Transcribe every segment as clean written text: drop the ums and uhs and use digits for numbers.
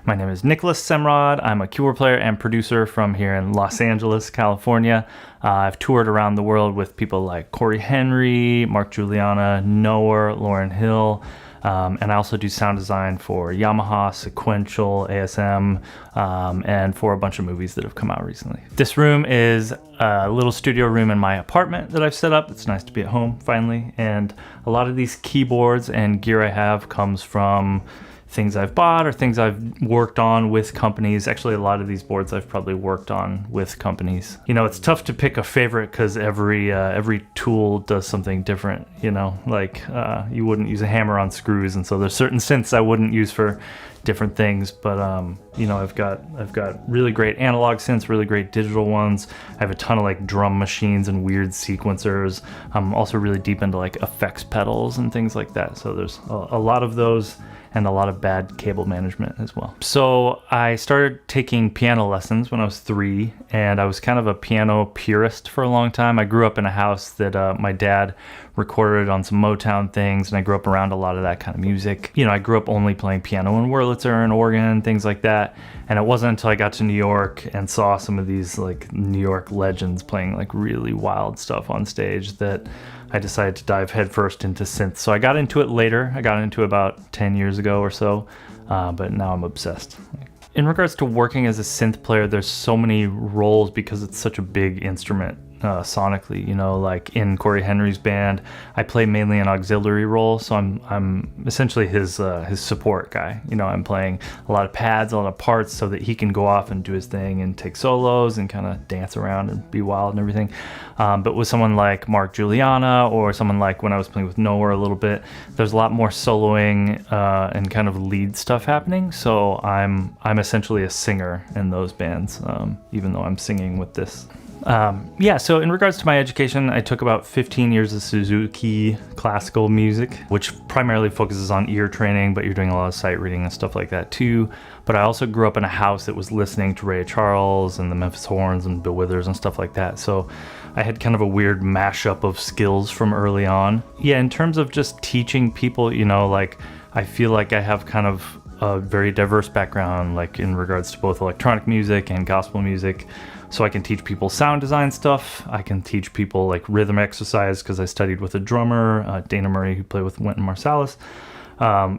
My name is Nicholas Semrad. I'm a keyboard player and producer from here in Los Angeles, California. I've toured around the world with people like Cory, Mark Juliana, Noah, Lauren Hill, and I also do sound design for Yamaha, Sequential, ASM, and for a bunch of movies that have come out recently. This room is a little studio room in my apartment that I've set up. It's nice to be at home finally, and a lot of these keyboards and gear I have comes from things I've bought or things I've worked on with companies. Actually, a lot of these boards I've probably worked on with companies. You know, it's tough to pick a favorite because every tool does something different. You know, like you wouldn't use a hammer on screws, and so there's certain synths I wouldn't use for different things. But you know, I've got really great analog synths, really great digital ones. I have a ton of like drum machines and weird sequencers. I'm also really deep into like effects pedals and things like that. So there's a lot of those, and a lot of bad cable management as well. So I started taking piano lessons when I was 3, and I was kind of a piano purist for a long time. I grew up in a house that my dad recorded on some Motown things, and I grew up around a lot of that kind of music. You know, I grew up only playing piano and Wurlitzer and organ, things like that. And it wasn't until I got to New York and saw some of these like New York legends playing like really wild stuff on stage that I decided to dive headfirst into synth. So I got into it later. I got into it about 10 years ago or so, but now I'm obsessed. In regards to working as a synth player, there's so many roles because it's such a big instrument sonically. You know, like in Cory Henry's band, I play mainly an auxiliary role, so I'm essentially his support guy. You know, I'm playing a lot of pads, a lot of parts, so that he can go off and do his thing and take solos and kind of dance around and be wild and everything. But with someone like Mark Juliana or someone like when I was playing with Noah a little bit, there's a lot more soloing and kind of lead stuff happening. So I'm essentially a singer in those bands, even though I'm singing with this. So in regards to my education, I took about 15 years of Suzuki classical music, which primarily focuses on ear training, but you're doing a lot of sight reading and stuff like that too. But I also grew up in a house that was listening to Ray Charles and the Memphis Horns and Bill Withers and stuff like that. So I had kind of a weird mashup of skills from early on. Yeah, in terms of just teaching people, you know, like I feel like I have kind of a very diverse background, like in regards to both electronic music and gospel music. So I can teach people sound design stuff. I can teach people like rhythm exercise because I studied with a drummer, Dana Murray, who played with Wynton Marsalis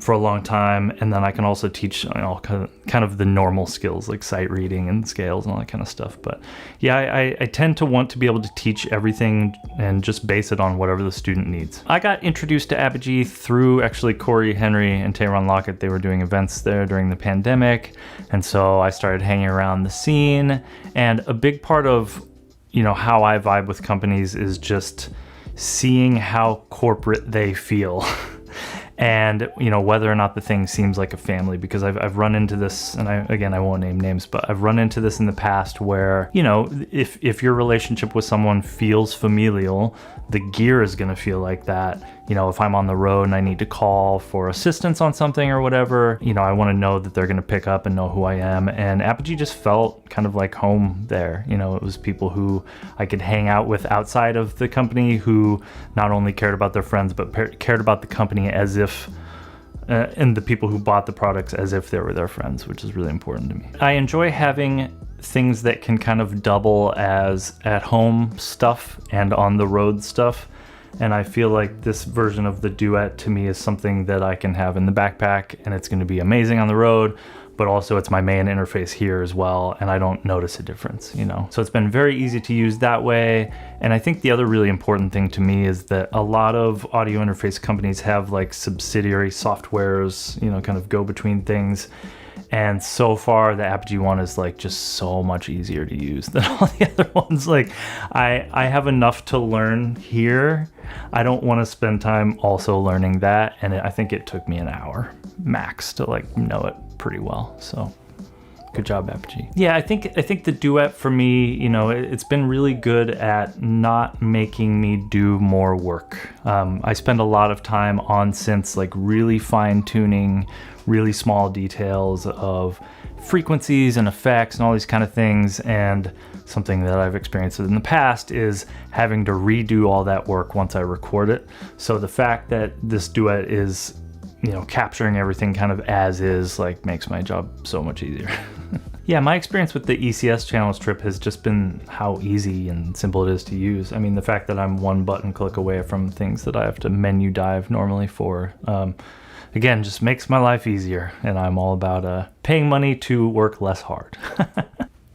for a long time. And then I can also teach, you know, kind of the normal skills like sight reading and scales and all that kind of stuff. But yeah, I tend to want to be able to teach everything and just base it on whatever the student needs. I got introduced to Apogee through actually Cory, Henry, and Tayron Lockett. They were doing events there during the pandemic. And so I started hanging around the scene. And a big part of, you know, how I vibe with companies is just seeing how corporate they feel. And, you know, whether or not the thing seems like a family, because I've run into this, and I won't name names, but I've run into this in the past where, you know, if your relationship with someone feels familial, the gear is going to feel like that. You know, if I'm on the road and I need to call for assistance on something or whatever, you know, I want to know that they're going to pick up and know who I am. And Apogee just felt kind of like home there. You know, it was people who I could hang out with outside of the company who not only cared about their friends, but cared about the company as if, and the people who bought the products as if they were their friends, which is really important to me. I enjoy having things that can kind of double as at-home stuff and on-the-road stuff. And I feel like this version of the Duet to me is something that I can have in the backpack, and it's going to be amazing on the road, but also it's my main interface here as well, and I don't notice a difference, you know? So it's been very easy to use that way. And I think the other really important thing to me is that a lot of audio interface companies have like subsidiary softwares, you know, kind of go between things. And so far, the Apogee one is like just so much easier to use than all the other ones. Like I have enough to learn here. I don't want to spend time also learning that. And I think it took me an hour max to like know it pretty well. So good job, Apogee. Yeah, I think the Duet for me, you know, it's been really good at not making me do more work. I spend a lot of time on synths, like really fine tuning really small details of frequencies and effects and all these kind of things. And something that I've experienced in the past is having to redo all that work once I record it. So the fact that this Duet is capturing everything kind of as is makes my job so much easier. Yeah, my experience with the ECS channels trip has just been how easy and simple it is to use. I mean, the fact that I'm one button click away from things that I have to menu dive normally for, again, just makes my life easier. And I'm all about paying money to work less hard.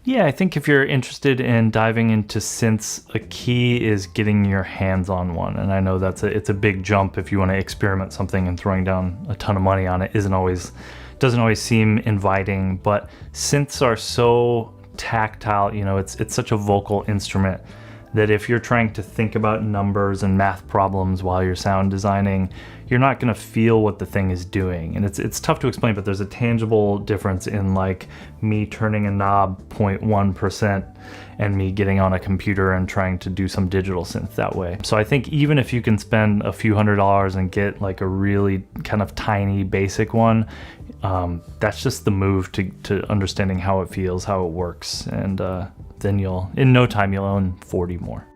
Yeah, I think if you're interested in diving into synths, a key is getting your hands on one. And I know it's a big jump if you want to experiment something, and throwing down a ton of money on it doesn't always seem inviting, but synths are so tactile, it's such a vocal instrument that if you're trying to think about numbers and math problems while you're sound designing, you're not going to feel what the thing is doing. And it's tough to explain, but there's a tangible difference in me turning a knob 0.1% and me getting on a computer and trying to do some digital synth that way. So I think even if you can spend a few $100s and get a really kind of tiny basic one, that's just the move to understanding how it feels, how it works, and then in no time you'll own 40 more.